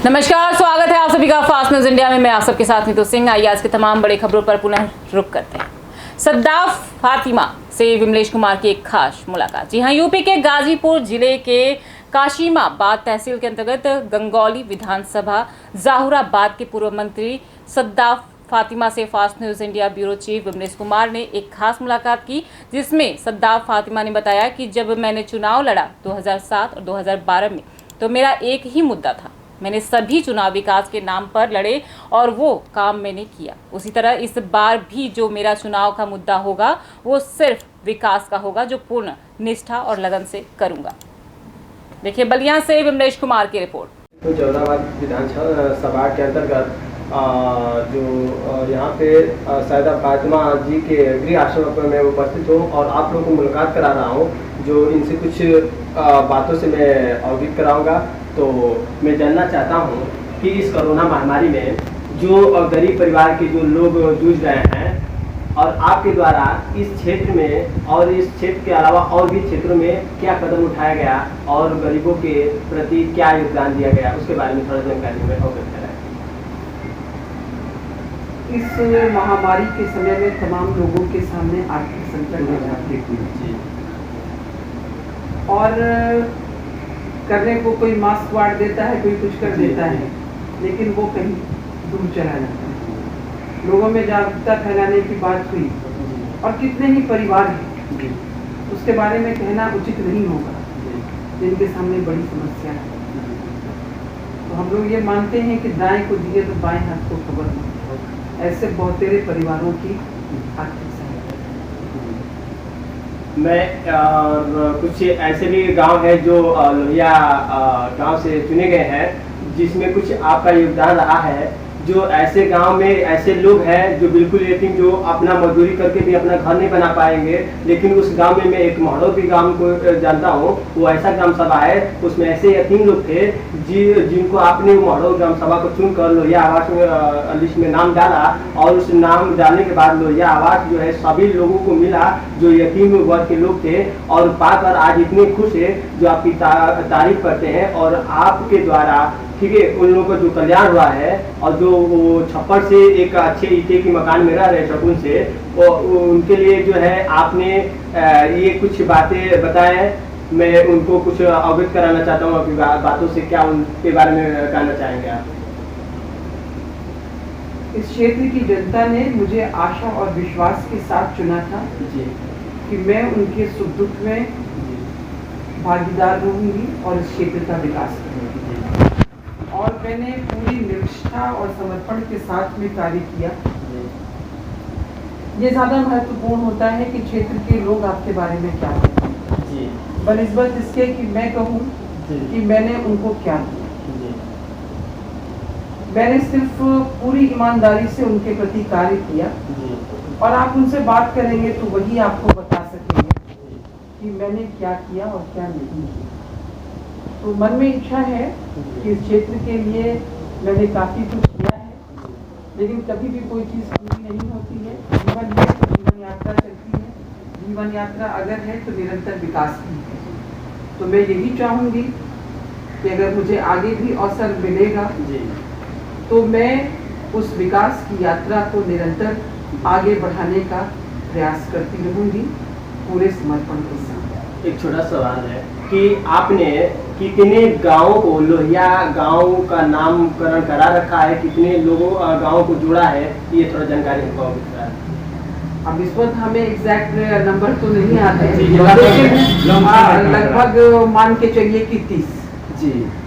नमस्कार, स्वागत है आप सभी का फास्ट न्यूज इंडिया में। मैं आप सबके साथ नीतू सिंह। आइए आज के तमाम बड़ी खबरों पर पुनः रुक करते हैं। सद्दाफ फातिमा से विमलेश कुमार की एक खास मुलाकात। जी हां, यूपी के गाजीपुर जिले के काशिमाबाद तहसील के अंतर्गत गंगौली विधानसभा जाहुराबाद के पूर्व मंत्री सद्दाफ फातिमा से fast news India bureau chief Vimlesh Kumar ने एक खास मुलाकात की, जिसमें सद्दाफ फातिमा ने बताया कि जब मैंने चुनाव लड़ा 2007 और 2012 में, तो मेरा एक ही मुद्दा था। मैंने सभी चुनाव विकास के नाम पर लड़े और वो काम मैंने किया। उसी तरह इस बार भी जो मेरा चुनाव का मुद्दा होगा वो सिर्फ विकास का होगा, जो पूर्ण निष्ठा और लगन से करूंगा। देखिए बलिया से विमलेश कुमार की रिपोर्ट। तो जाहुराबाद विधानसभा के अंतर्गत जो यहाँ पे सैदा फातिमा जी के गृह आश्रम पर मैं उपस्थित हूँ और आप लोगों को मुलाकात करा रहा हूँ, जो इनसे कुछ बातों से मैं अवगत कराऊंगा। तो मैं जानना चाहता हूँ कि इस कोरोना महामारी में जो गरीब परिवार के जो लोग जूझ रहे हैं और आपके द्वारा इस क्षेत्र में और इस क्षेत्र के अलावा और भी क्षेत्रों में क्या कदम उठाया गया और गरीबों के प्रति क्या योगदान दिया गया, उसके बारे में थोड़ा जानकारी में अवगत कराएं। इस महामारी के समय में तमाम लोगों के सामने आर्थिक संकट है और करने को कोई मास्क बांट देता है, कोई कुछ कर देता है, लेकिन वो कहीं दूर चला जाता है। लोगों में जागरूकता फैलाने की बात हुई और कितने ही परिवार हैं उसके बारे में कहना उचित नहीं होगा जिनके सामने बड़ी समस्या है। तो हम लोग ये मानते हैं कि दाएं को दिए तो बाएं हाथ को खबर नहीं। ऐसे बहुत तेरे परिवारों की आर्थिक मैं कुछ ऐसे भी गांव है जो लोहिया गांव से चुने गए हैं, जिसमें कुछ आपका योगदान रहा है। जो ऐसे गांव में ऐसे लोग हैं जो बिल्कुल यतीम, जो अपना मजदूरी करके भी अपना घर नहीं बना पाएंगे, लेकिन उस गांव में मैं एक महड़ौती गांव को जानता हूं। वो ऐसा ग्राम सभा है, उसमें ऐसे यतीम लोग थे जिनको आपने महड़ौ ग्राम सभा को चुनकर लोहिया आवास में लिस्ट में नाम डाला और उस नाम डालने के बाद लोहिया आवास जो है सभी लोगों को मिला जो यतीम वर्ग के लोग थे, और पाकर आज इतने खुश है जो आपकी तारीफ करते हैं। और आपके द्वारा ठीक है उन लोगों का जो कल्याण हुआ है और जो वो छप्पर से एक अच्छे ईटे की मकान में रह रहे शकुन से, वो उनके लिए जो है आपने ये कुछ बातें बताए। मैं उनको कुछ अवगत कराना चाहता हूँ आपकी बातों से। क्या उनके बारे में कहना चाहेंगे आप? इस क्षेत्र की जनता ने मुझे आशा और विश्वास के साथ चुना था जी कि मैं उनके सुख दुख में भागीदार रहूंगी और इस क्षेत्र का विकास करूंगी। और मैंने पूरी निष्ठा और समर्पण के साथ में कार्य किया। ये ज्यादा महत्वपूर्ण होता है कि क्षेत्र के लोग आपके बारे में क्या कहते हैं, बनिस्बत इसके कि मैं कहूँ कि मैंने उनको क्या किया। मैंने सिर्फ पूरी ईमानदारी से उनके प्रति कार्य किया और आप उनसे बात करेंगे तो वही आपको बता सकेंगे कि मैंने क्या किया और क्या नहीं किया। तो मन में इच्छा है कि इस क्षेत्र के लिए मैंने काफ़ी कुछ किया है, लेकिन कभी भी कोई चीज़ पूरी नहीं होती है। जीवन है तो जीवन यात्रा चलती है। जीवन यात्रा अगर है तो निरंतर विकास की है। तो मैं यही चाहूँगी कि अगर मुझे आगे भी अवसर मिलेगा तो मैं उस विकास की यात्रा को निरंतर आगे बढ़ाने का प्रयास करती रहूँगी पूरे समर्पण के साथ। एक छोटा सवाल है कि आपने कितने गांवों को लोहिया गांव का नामकरण करा रखा है, कितने लोगों गांवों को जोड़ा है, ये थोड़ा जानकारी हमको अवगत कराएं। अब इस वक्त हमें एग्जैक्ट नंबर तो नहीं आते हैं, लेकिन लगभग मान के चलिए कि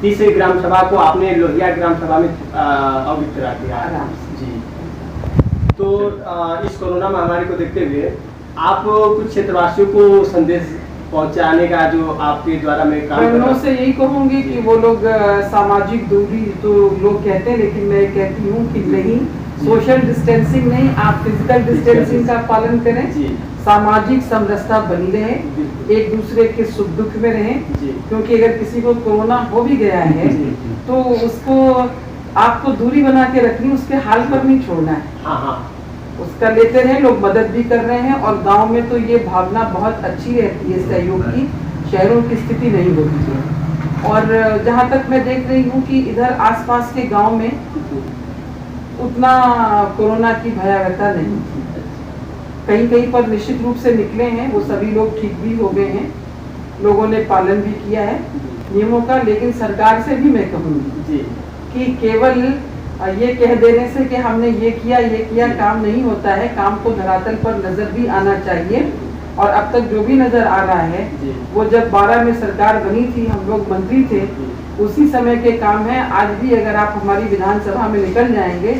30 ग्राम सभा को आपने लोहिया ग्राम सभा में अवगत करा दिया आराम से। जी। तो इस कोरोना महामारी को देखते हुए आप कुछ क्षेत्रवासियों को संदेश पहुंचाने का जो आपके द्वारा मैं काम कर रहा हूं, से यही कहूंगी कि वो लोग सामाजिक दूरी तो लोग कहते हैं, लेकिन मैं कहती हूँ कि नहीं, सोशल डिस्टेंसिंग नहीं, आप फिजिकल डिस्टेंसिंग का पालन करें। सामाजिक समरसता बनी रहे, एक दूसरे के सुख दुख में रहें, क्योंकि अगर किसी को कोरोना हो भी गया है तो उसको आपको दूरी बना के रखनी, उसके हाल पर नहीं छोड़ना है। उसका लेते रहे, लोग मदद भी कर रहे हैं और गांव में तो ये भावना बहुत अच्छी रहती है सहयोग की। शहरों की स्थिति नहीं होती है। और जहाँ तक मैं देख रही हूँ कि इधर आसपास के गांव में उतना कोरोना की भयावहता नहीं थी। कहीं कहीं पर निश्चित रूप से निकले हैं, वो सभी लोग ठीक भी हो गए हैं, लोगों ने पालन भी किया है नियमों का। लेकिन सरकार से भी मैं कहूँगी कि केवल ये कह देने से कि हमने ये किया काम नहीं होता है। काम को धरातल पर नजर भी आना चाहिए। और अब तक जो भी नजर आ रहा है वो जब 12 में सरकार बनी थी, हम लोग मंत्री थे, उसी समय के काम है। आज भी अगर आप हमारी विधानसभा में निकल जाएंगे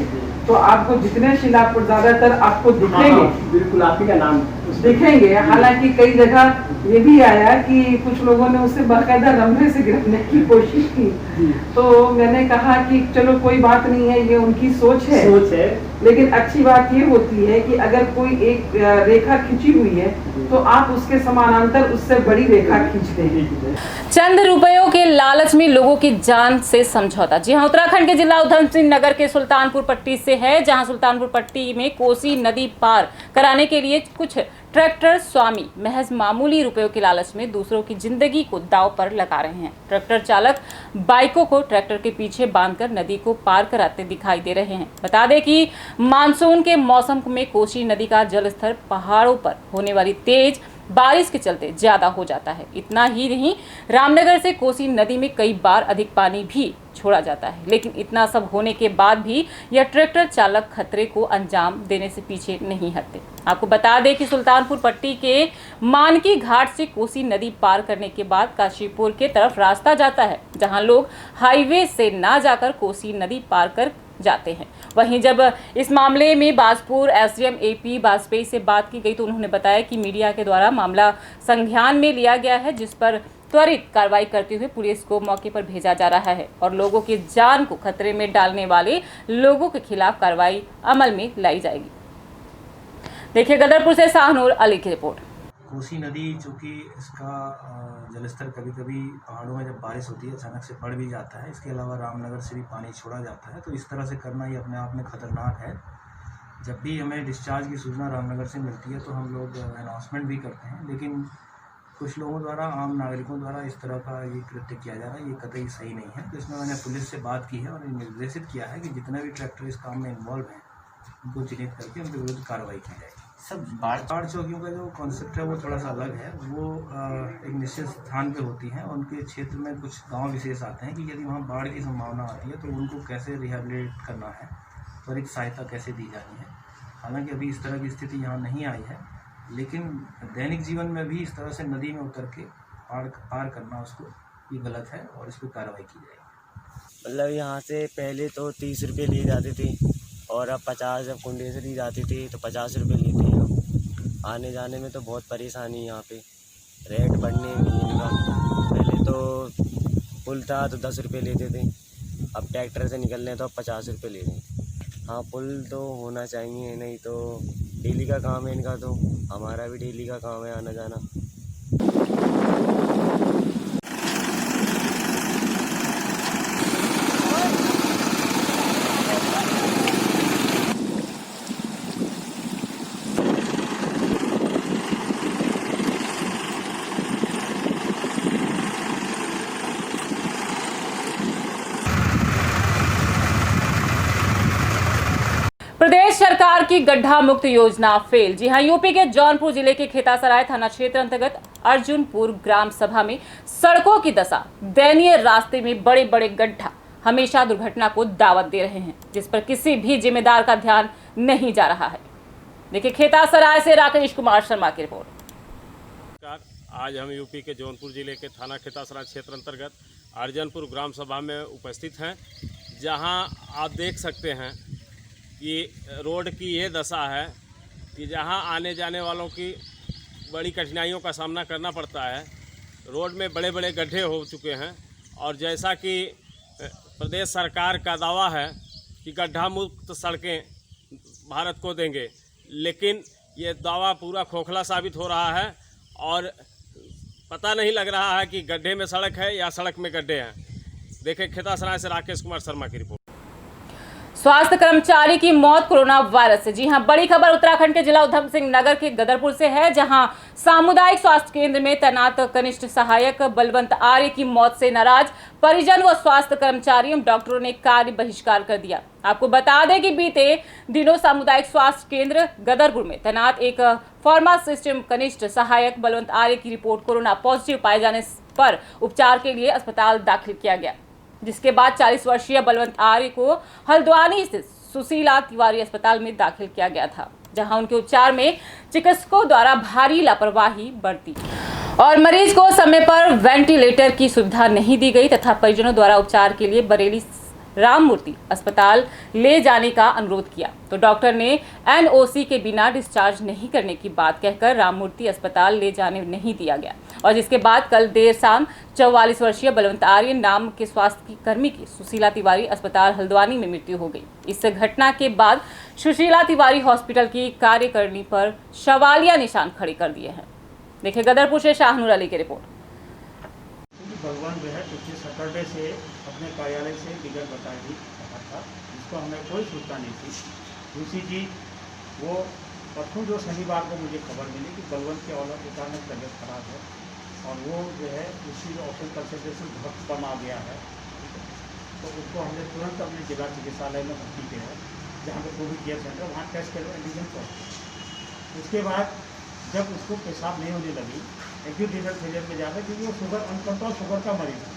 तो आपको जितने शिलापुर ज्यादातर आपको दिखेंगे। बिल्कुल आप ही का नाम दिखेंगे। हालांकि कई जगह ये भी आया कि कुछ लोगों ने उसे बाकायदा रंभे से गिरफ्तार की कोशिश की, तो मैंने कहा कि चलो कोई बात नहीं है, ये उनकी सोच है। लेकिन अच्छी बात ये होती है कि अगर कोई एक रेखा खींची हुई है तो आप उसके समानांतर उससे बड़ी रेखा खींचते हैं। चंद रुपयों के लालच में लोगों की जान से समझौता। जी हां, उत्तराखंड के जिला उधम सिंह नगर के सुल्तानपुर पट्टी से है, जहां सुल्तानपुर पट्टी में कोसी नदी पार कराने के लिए कुछ ट्रैक्टर स्वामी महज मामूली रुपयों के लालच में दूसरों की जिंदगी को दांव पर लगा रहे हैं। ट्रैक्टर चालक बाइकों को ट्रैक्टर के पीछे बांधकर नदी को पार कराते दिखाई दे रहे हैं। बता दें कि मानसून के मौसम में कोसी नदी का जलस्तर पहाड़ों पर होने वाली तेज बारिश के चलते ज्यादा हो जाता है। इतना ही नहीं, रामनगर से कोसी नदी में कई बार अधिक पानी भी छोड़ा जाता है। लेकिन इतना सब होने के बाद भी यह ट्रैक्टर चालक खतरे को अंजाम देने से पीछे नहीं हटते। आपको बता दें कि सुल्तानपुर पट्टी के मानकी घाट से कोसी नदी पार करने के बाद काशीपुर के तरफ रास्ता जाता है, जहां लोग हाईवे से ना जाकर कोसी नदी पार कर जाते हैं। वहीं जब इस मामले में बाजपुर एसडीएम एपी वाजपेयी से बात की गई तो उन्होंने बताया कि मीडिया के द्वारा मामला संज्ञान में लिया गया है, जिस पर त्वरित कार्रवाई करते हुए पुलिस को मौके पर भेजा जा रहा है और लोगों की जान को खतरे में डालने वाले लोगों के खिलाफ कार्रवाई अमल में लाई जाएगी। देखिए गदरपुर से शाहनूर अली की रिपोर्ट। कोसी नदी चूँकि इसका जलस्तर कभी कभी पहाड़ों में जब बारिश होती है अचानक से बढ़ भी जाता है। इसके अलावा रामनगर से भी पानी छोड़ा जाता है, तो इस तरह से करना ये अपने आप में ख़तरनाक है। जब भी हमें डिस्चार्ज की सूचना रामनगर से मिलती है तो हम लोग अनाउंसमेंट भी करते हैं, लेकिन कुछ लोगों द्वारा, आम नागरिकों द्वारा इस तरह का ये कृत्य किया जा रहा है, ये कतई सही नहीं है। तो इसमें मैंने पुलिस से बात की है और निर्देशित किया है कि जितने भी ट्रैक्टर इस काम में इन्वॉल्व हैं उनको चिन्हित करके उनके विरुद्ध कार्रवाई की जाएगी। सब बाढ़ चौकियों का जो कॉन्सेप्ट है वो थोड़ा सा अलग है। वो एक निश्चित स्थान पे होती हैं। उनके क्षेत्र में कुछ गांव विशेष आते हैं कि यदि वहाँ बाढ़ की संभावना आती है तो उनको कैसे रिहेबिलिटेट करना है, त्वरित सहायता कैसे दी जानी है। हालांकि अभी इस तरह की स्थिति यहाँ नहीं आई है, लेकिन दैनिक जीवन में भी इस तरह से नदी में उतर के पार करना उसको ये गलत है और इस पर कार्रवाई की जाएगी। मतलब यहाँ से पहले तो 30 रुपये लिए जाते थे और अब 50, जब कुंडे से ली जाती थी तो 50 रुपये लेते हैं। आने जाने में तो बहुत परेशानी यहाँ पे, रेट बढ़ने में इनका। पहले तो पुल था तो 10 रुपये लेते थे, अब ट्रैक्टर से निकल रहे हैं तो अब 50 रुपये ले रहे हैं। हाँ, पुल तो होना चाहिए, नहीं तो डेली का काम है इनका, तो हमारा भी डेली का काम है आना जाना। प्रदेश सरकार की गड्ढा मुक्त योजना फेल। जी हां, यूपी के जौनपुर जिले के खेतासराय थाना क्षेत्र अंतर्गत अर्जुनपुर ग्राम सभा में सड़कों की दशा, दयनीय रास्ते में बड़े बड़े गड्ढा हमेशा दुर्घटना को दावत दे रहे हैं, जिस पर किसी भी जिम्मेदार का ध्यान नहीं जा रहा है। देखिए खेतासराय से राकेश कुमार शर्मा की रिपोर्ट। आज हम यूपी के जौनपुर जिले के थाना खेतासराय क्षेत्र अंतर्गत अर्जुनपुर ग्राम सभा में उपस्थित हैं, जहां आप देख सकते हैं कि रोड की ये दशा है कि जहां आने जाने वालों की बड़ी कठिनाइयों का सामना करना पड़ता है। रोड में बड़े बड़े गड्ढे हो चुके हैं और जैसा कि प्रदेश सरकार का दावा है कि गड्ढा मुक्त सड़कें भारत को देंगे, लेकिन ये दावा पूरा खोखला साबित हो रहा है और पता नहीं लग रहा है कि गड्ढे में सड़क है या सड़क में गड्ढे हैं। देखें खेतासराय से राकेश कुमार शर्मा की रिपोर्ट। स्वास्थ्य कर्मचारी की मौत कोरोना वायरस से। जी हां, बड़ी खबर उत्तराखंड के जिला उधम सिंह नगर के गदरपुर से है, जहां सामुदायिक स्वास्थ्य केंद्र में तैनात कनिष्ठ सहायक बलवंत आर्य की मौत से नाराज परिजन व स्वास्थ्य कर्मचारी एवं डॉक्टरों ने कार्य बहिष्कार कर दिया। आपको बता दें कि बीते दिनों सामुदायिक स्वास्थ्य केंद्र गदरपुर में तैनात एक फार्मासिस्ट कनिष्ठ सहायक बलवंत आर्य की रिपोर्ट कोरोना पॉजिटिव पाए जाने पर उपचार के लिए अस्पताल दाखिल किया गया, जिसके बाद 40 वर्षीय बलवंत आर्य को हल्द्वानी स्थित सुशीला तिवारी अस्पताल में दाखिल किया गया था, जहां उनके उपचार में चिकित्सकों द्वारा भारी लापरवाही बरती और मरीज को समय पर वेंटिलेटर की सुविधा नहीं दी गई तथा परिजनों द्वारा उपचार के लिए बरेली राममूर्ति अस्पताल ले जाने का अनुरोध किया, तो डॉक्टर ने एनओसी के बिना डिस्चार्ज नहीं करने की बात कहकर राममूर्ति अस्पताल ले जाने नहीं दिया गया और जिसके बाद कल देर शाम 44 वर्षीय बलवंत आर्य नाम के स्वास्थ्य कर्मी की सुशीला तिवारी अस्पताल हल्द्वानी में मृत्यु हो गई। इस घटना के बाद सुशीला तिवारी हॉस्पिटल की कार्यकारिणी पर सवालिया निशान खड़े कर दिए हैं। देखिए गदरपुर से शाहनूर अली की रिपोर्ट। भगवान जो है पिछले सैटरडे से अपने कार्यालय से टिकट बताई रहा था, जिसको हमें कोई सूचना नहीं थी। दूसरी चीज़, वो परसों जो शनिवार को मुझे खबर मिली कि बलवंत के औलाद अचानक तबियत खराब है और वो जो है उसी ऑपरेशन कंसल्टेशन बहुत कम आ गया है, तो उसको हमने तुरंत अपने जिला चिकित्सालय में भर्ती किया है, जहाँ पे कोविड केयर सेंटर, वहाँ टेस्ट कर एंटीजन पॉजिटिव। उसके बाद जब उसको पेशाब नहीं होने लगी, एक्यूट लीवर फेलियर में जाकर, क्योंकि वो शुगर अनकंट्रोल शुगर का मरीज था,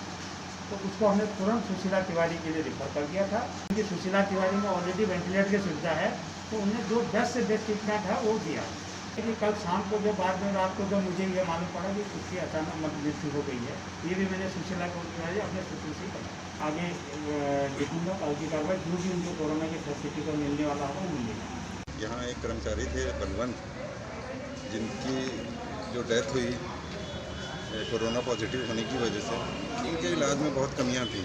तो उसको हमने तुरंत सुशीला तिवारी के लिए रिफर कर दिया था। क्योंकि सुशीला तिवारी में ऑलरेडी वेंटिलेटर की सुविधा है, तो उन्हें जो बेस्ट से बेस्ट ट्रीटमेंट है वो दिया। लेकिन कल शाम को जो बाद में रात को जब मुझे ये मालूम पड़ा कि उसकी अचानक मृत्यु हो गई है, ये भी मैंने सुशीला तिवारी अपने सूत्र से कहा। आगे देखूँगा कल की कार्रवाई, जो भी उनको कोरोना की फैसिलिटी को मिलने वाला होगा वो मिलेगा। यहाँ एक कर्मचारी थे बलवंत, जिनकी जो डेथ हुई कोरोना पॉजिटिव होने की वजह से, इनके इलाज में बहुत कमियां थी।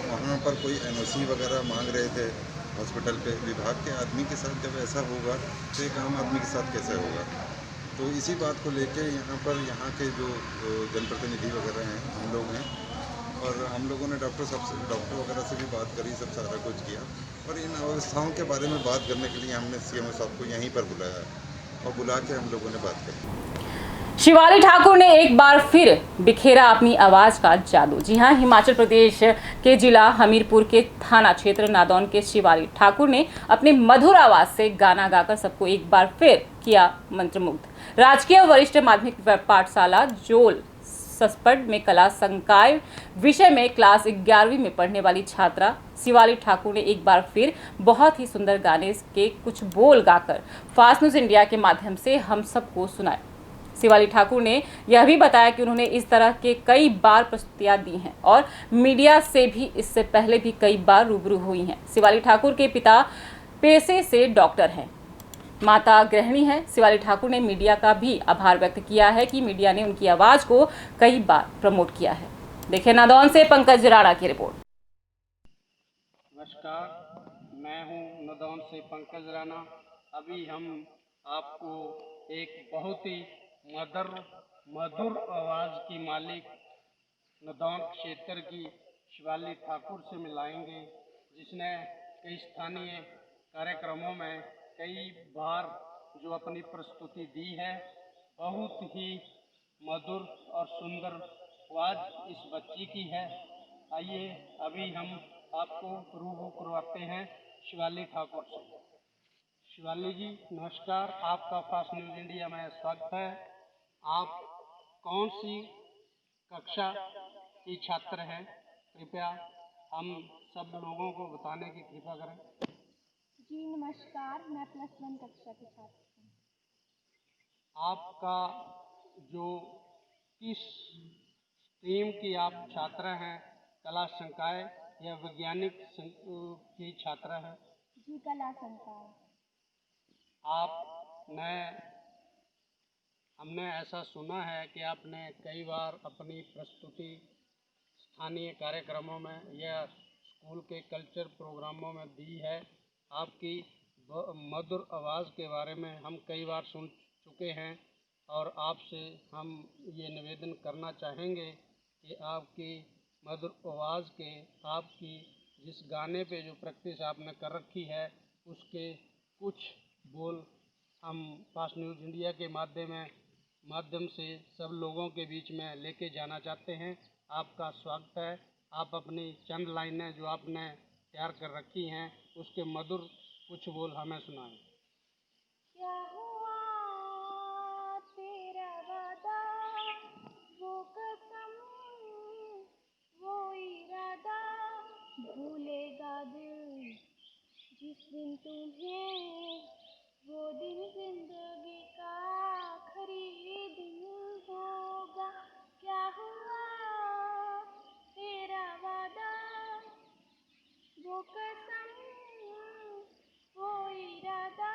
वहाँ पर कोई एनओसी वगैरह मांग रहे थे हॉस्पिटल पे। विभाग के आदमी के साथ जब ऐसा होगा तो एक आम आदमी के साथ कैसे होगा? तो इसी बात को लेके यहाँ पर यहाँ के जो जनप्रतिनिधि वगैरह हैं, हम लोग हैं, और हम लोगों ने डॉक्टर वगैरह से भी बात करी, सब सारा कुछ किया, और इन अवस्थाओं के बारे में बात करने के लिए हमने सीएमओ साहब को यहीं पर बुलाया और बुला के हम लोगों ने बात करी। शिवाली ठाकुर ने एक बार फिर बिखेरा अपनी आवाज का जादू। जी हां, हिमाचल प्रदेश के जिला हमीरपुर के थाना क्षेत्र नादौन के शिवाली ठाकुर ने अपनी मधुर आवाज से गाना गाकर सबको एक बार फिर किया मंत्रमुग्ध। राजकीय वरिष्ठ माध्यमिक पाठशाला जोल सस्पड में कला संकाय विषय में क्लास 11वीं में पढ़ने वाली छात्रा शिवाली ठाकुर ने एक बार फिर बहुत ही सुंदर गाने के कुछ बोल गाकर फास्ट न्यूज इंडिया के माध्यम से हम सबको सुनाए। शिवाली ठाकुर ने यह भी बताया कि उन्होंने इस तरह के कई बार प्रस्तुतियां दी हैं और मीडिया से भी इससे पहले भी कई बार रूबरू हुई हैं। शिवाली ठाकुर के पिता पेशे से डॉक्टर हैं, माता गृहिणी हैं। शिवाली ठाकुर ने मीडिया का भी आभार व्यक्त किया है कि मीडिया ने उनकी आवाज को कई बार प्रमोट किया है। देखिए नादौन से पंकज राणा की रिपोर्ट। नमस्कार, मैं हूं नादौन से पंकज राणा। अभी हम आपको एक बहुत ही मधुर आवाज़ की मालिक नादौन क्षेत्र की शिवाली ठाकुर से मिलाएंगे, जिसने कई स्थानीय कार्यक्रमों में कई बार जो अपनी प्रस्तुति दी है। बहुत ही मधुर और सुंदर आवाज़ इस बच्ची की है। आइए अभी हम आपको रूबरू करवाते हैं शिवाली ठाकुर से। शिवाली जी नमस्कार, आपका फास्ट न्यूज इंडिया में स्वागत है। आप कौन सी कक्षा की छात्र हैं? कृपया हम सब लोगों को बताने की कृपा करें। जी नमस्कार, मैं +1 कक्षा की छात्र हूँ। आपका जो किस स्ट्रीम की आप छात्र हैं, कला संकाय या वैज्ञानिक की छात्रा है? जी कला संकाय। हमने ऐसा सुना है कि आपने कई बार अपनी प्रस्तुति स्थानीय कार्यक्रमों में या स्कूल के कल्चर प्रोग्रामों में दी है। आपकी मधुर आवाज़ के बारे में हम कई बार सुन चुके हैं और आपसे हम ये निवेदन करना चाहेंगे कि आपकी मधुर आवाज़ के आपकी जिस गाने पे जो प्रैक्टिस आपने कर रखी है उसके कुछ बोल हम फास्ट न्यूज़ इंडिया के माध्यम से सब लोगों के बीच में लेके जाना चाहते हैं। आपका स्वागत है। आप अपनी चंद लाइनें जो आपने तैयार कर रखी हैं उसके मधुर कुछ बोल हमें सुनाएं। क्या हुआ तेरा वादा, वो कसम, वो इरादा, भूलेगा दिल जिस दिन तुम्हें, वो दिन जिंदगी का आखिरी दिन होगा। क्या हुआ तेरा वादा, वो कसम, वो इरादा,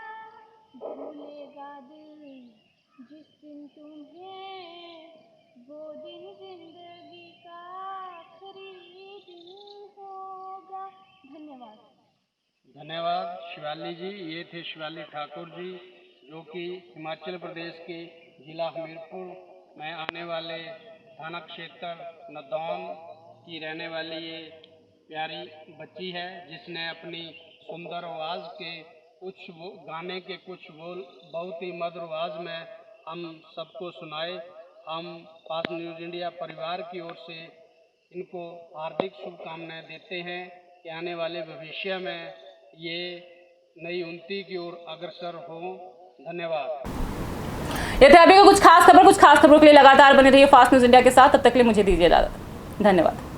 भूलेगा दिल जिस दिन तुम्हें, वो दिन जिंदगी का आखिरी दिन होगा। धन्यवाद। धन्यवाद शिवाली जी। ये थे शिवाली ठाकुर जी जो कि हिमाचल प्रदेश के जिला हमीरपुर में आने वाले थाना क्षेत्र नदौन की रहने वाली ये प्यारी बच्ची है, जिसने अपनी सुंदर आवाज़ के गाने के कुछ बोल बहुत ही मधुर आवाज़ में हम सबको सुनाए। हम फास्ट न्यूज़ इंडिया परिवार की ओर से इनको हार्दिक शुभकामनाएं देते हैं कि आने वाले भविष्य में ये नई उन्नति की ओर अग्रसर हों। धन्यवाद। ये थे अभी कुछ खास खबरों के लिए लगातार बने रहिए फास्ट न्यूज़ इंडिया के साथ। तब तक के लिए मुझे दीजिए इजाजत। धन्यवाद।